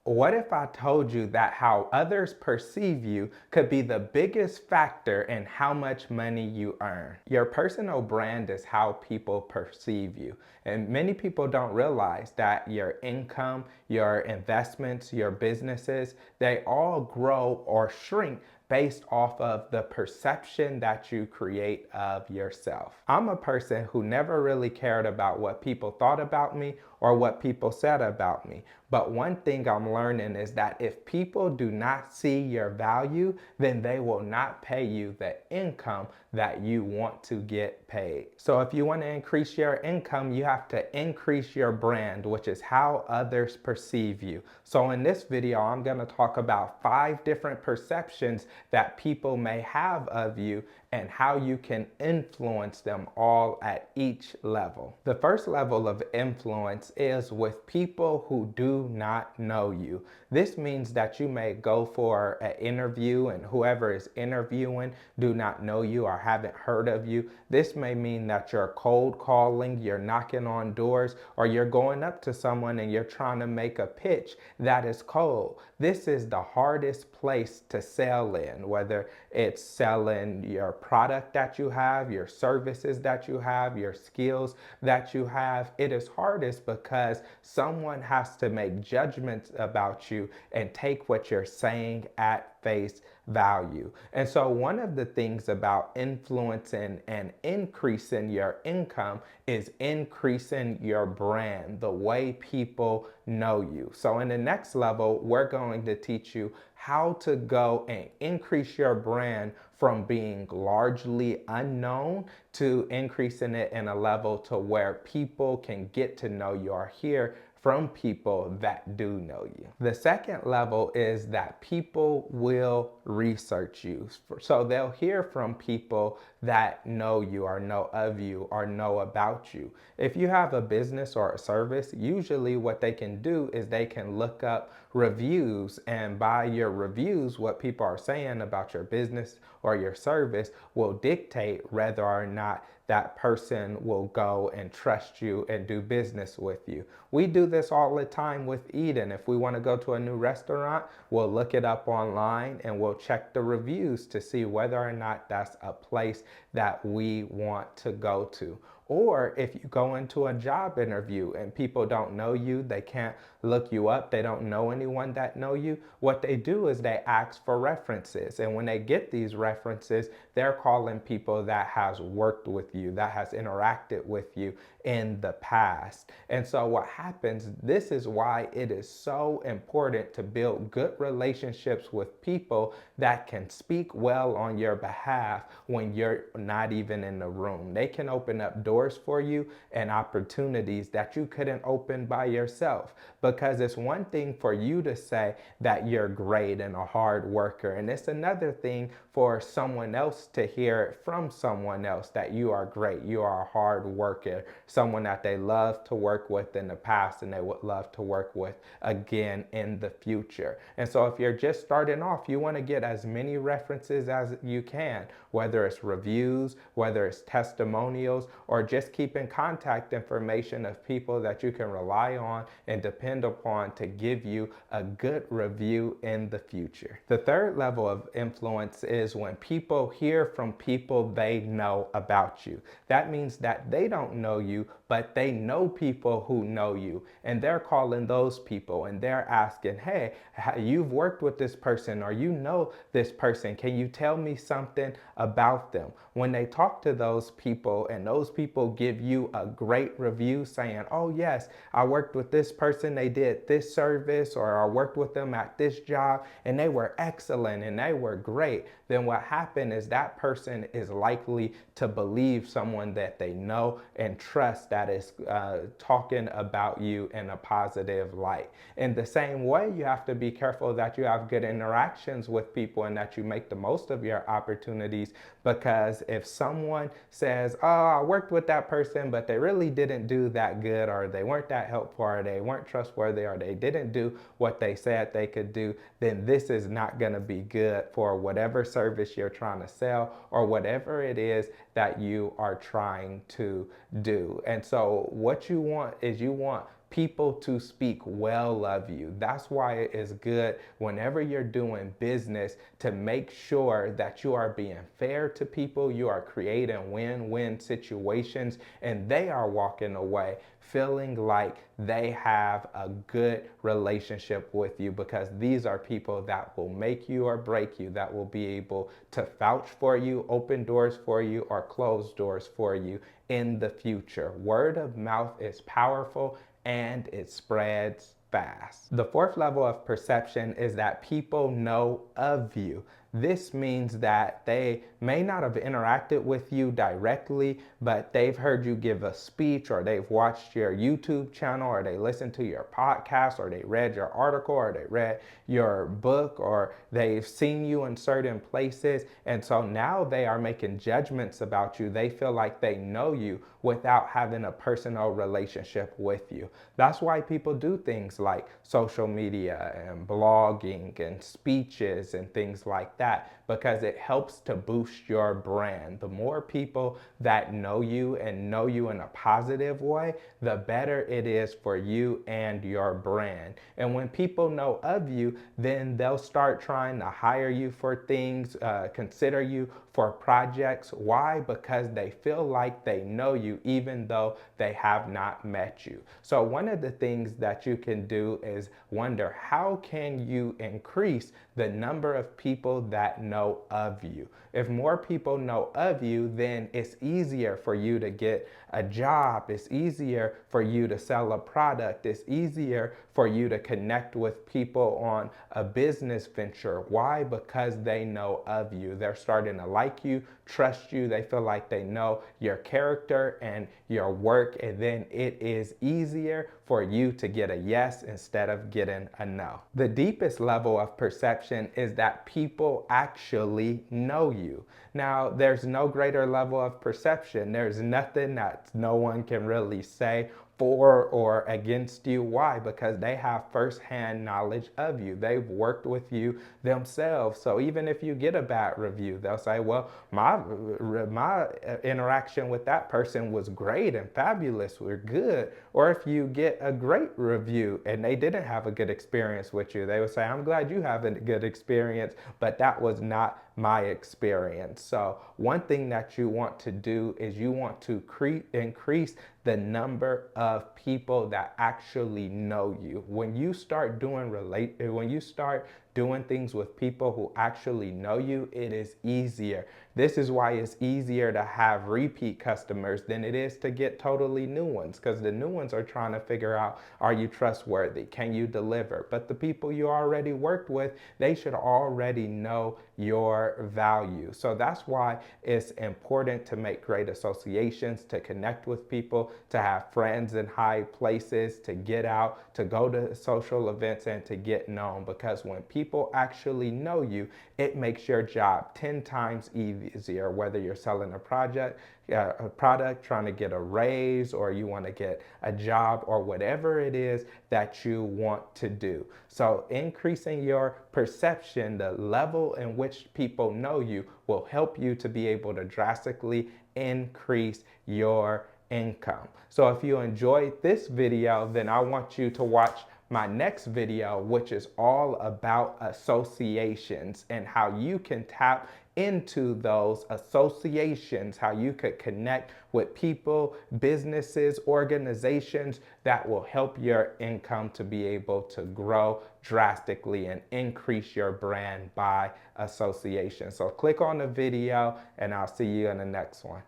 What if I told you that how others perceive you could be the biggest factor in how much money you earn? Your personal brand is how people perceive you. And many people don't realize that your income, your investments, your businesses, they all grow or shrink based off of the perception that you create of yourself. I'm a person who never really cared about what people thought about me or what people said about me. But one thing I'm learning is that if people do not see your value, then they will not pay you the income that you want to get paid. So if you want to increase your income, you have to increase your brand, which is how others perceive you. So in this video, I'm going to talk about 5 different perceptions that people may have of you and how you can influence them all at each level. The first level of influence is with people who do not know you. This means that you may go for an interview and whoever is interviewing do not know you or haven't heard of you. This may mean that you're cold calling, you're knocking on doors, or you're going up to someone and you're trying to make a pitch that is cold. This is the hardest place to sell in, whether it's selling your product that you have, your services that you have, your skills that you have. It is hardest because someone has to make judgments about you and take what you're saying at face value. And so one of the things about influencing and increasing your income is increasing your brand, the way people know you. So in the next level, we're going to teach you how to go and increase your brand from being largely unknown to increasing it in a level to where people can get to know you or hear from people that do know you. The second level is that people will research you. So they'll hear from people that know you or know of you or know about you. If you have a business or a service, usually what they can do is they can look up reviews, and by your reviews, what people are saying about your business or your service will dictate whether or not that person will go and trust you and do business with you. We do this all the time with Eden. If we want to go to a new restaurant, we'll look it up online and we'll check the reviews to see whether or not that's a place that we want to go to. Or if you go into a job interview and people don't know you, they can't look you up, they don't know anyone that know you, what they do is they ask for references. And when they get these references, they're calling people that has worked with you, that has interacted with you in the past. And so what happens, this is why it is so important to build good relationships with people that can speak well on your behalf when you're not even in the room. They can open up doors for you and opportunities that you couldn't open by yourself, because it's one thing for you to say that you're great and a hard worker, and it's another thing for someone else to hear it from someone else that you are great, you are a hard worker, someone that they love to work with in the past and they would love to work with again in the future. And so if you're just starting off, you want to get as many references as you can, whether it's reviews, whether it's testimonials, or just keeping contact information of people that you can rely on and depend upon to give you a good review in the future. The third level of influence is when people hear from people they know about you. That means that they don't know you, but they know people who know you, and they're calling those people and they're asking, hey, you've worked with this person or you know this person, can you tell me something about them? When they talk to those people and those people give you a great review saying, oh yes, I worked with this person, they did this service, or I worked with them at this job and they were excellent and they were great, then what happened is that person is likely to believe someone that they know and trust that is talking about you in a positive light. In the same way, you have to be careful that you have good interactions with people and that you make the most of your opportunities, because if someone says, oh, I worked with that person, but they really didn't do that good, or they weren't that helpful, or they weren't trustworthy, or they didn't do what they said they could do, then this is not going to be good for whatever service you're trying to sell or whatever it is that you are trying to do. And so what you want is you want people to speak well of you. That's why it is good whenever you're doing business to make sure that you are being fair to people, you are creating win-win situations, and they are walking away feeling like they have a good relationship with you, because these are people that will make you or break you, that will be able to vouch for you, open doors for you, or close doors for you in the future. Word of mouth is powerful and it spreads fast. The fourth level of perception is that people know of you. This means that they may not have interacted with you directly, but they've heard you give a speech, or they've watched your YouTube channel, or they listened to your podcast, or they read your article, or they read your book, or they've seen you in certain places. And so now they are making judgments about you. They feel like they know you without having a personal relationship with you. That's why people do things like social media and blogging and speeches and things like that, because it helps to boost your brand. The more people that know you and know you in a positive way, the better it is for you and your brand. And when people know of you, then they'll start trying to hire you for things, consider you for projects. Why? Because they feel like they know you even though they have not met you. So one of the things that you can do is wonder, how can you increase the number of people that know of you? If more people know of you, then it's easier for you to get a job. It's easier for you to sell a product. It's easier for you to connect with people on a business venture. Why? Because they know of you. They're starting to like you, trust you. They feel like they know your character and your work, and then it is easier for you to get a yes instead of getting a no. The deepest level of perception is that people actually know you. Now, there's no greater level of perception. There's nothing that no one can really say for or against you. Why? Because they have firsthand knowledge of you. They've worked with you themselves. So even if you get a bad review, they'll say, well, my interaction with that person was great and fabulous, we're good. Or if you get a great review and they didn't have a good experience with you, they would say, I'm glad you have a good experience, but that was not my experience. So one thing that you want to do is you want to increase the number of people that actually know you. When you start doing things with people who actually know you, it is easier. This is why it's easier to have repeat customers than it is to get totally new ones, because the new ones are trying to figure out, are you trustworthy? Can you deliver? But the people you already worked with, they should already know your value. So that's why it's important to make great associations, to connect with people, to have friends in high places, to get out, to go to social events, and to get known. Because when people actually know you, it makes your job 10 times easier, whether you're selling a product, trying to get a raise, or you want to get a job, or whatever it is that you want to do. So increasing your perception, the level in which people know you, will help you to be able to drastically increase your income. So if you enjoyed this video, then I want you to watch my next video, which is all about associations and how you can tap into those associations, how you could connect with people, businesses, organizations that will help your income to be able to grow drastically and increase your brand by association. So click on the video and I'll see you in the next one.